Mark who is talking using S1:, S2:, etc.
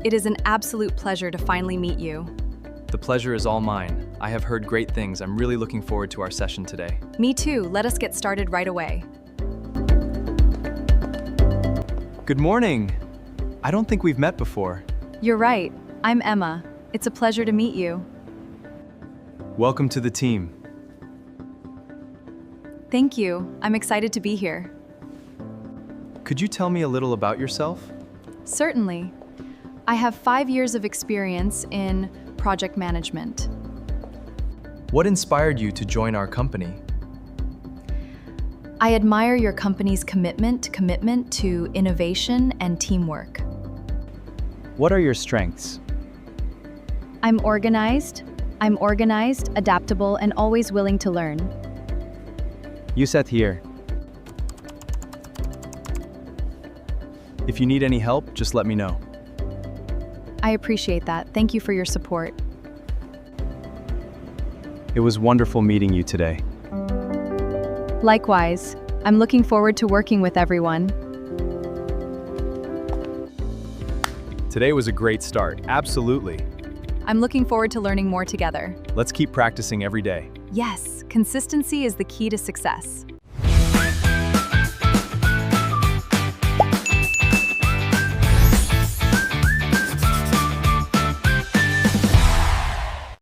S1: It is an absolute pleasure to finally meet you.
S2: The pleasure is all mine. I have heard great things. I'm really looking forward to our session today.
S1: Me too. Let us get started right away.
S2: Good morning. I don't think we've met before.
S1: You're right. I'm Emma. It's a pleasure to meet you.
S2: Welcome to the team.
S1: Thank you. I'm excited to be here.
S2: Could you tell me a little about yourself?
S1: Certainly. I have 5 years of experience in project management.
S2: What inspired you to join our company?
S1: I admire your company's commitment to innovation and teamwork.
S2: What are your strengths?
S1: I'm organized, adaptable, and always willing to learn.
S2: You sat here. If you need any help, just let me know.
S1: I appreciate that. Thank you for your support.
S2: It was wonderful meeting you today.
S1: Likewise, I'm looking forward to working with everyone.
S2: Today was a great start, absolutely.
S1: I'm looking forward to learning more together.
S2: Let's keep practicing every day.
S1: Yes, consistency is the key to success.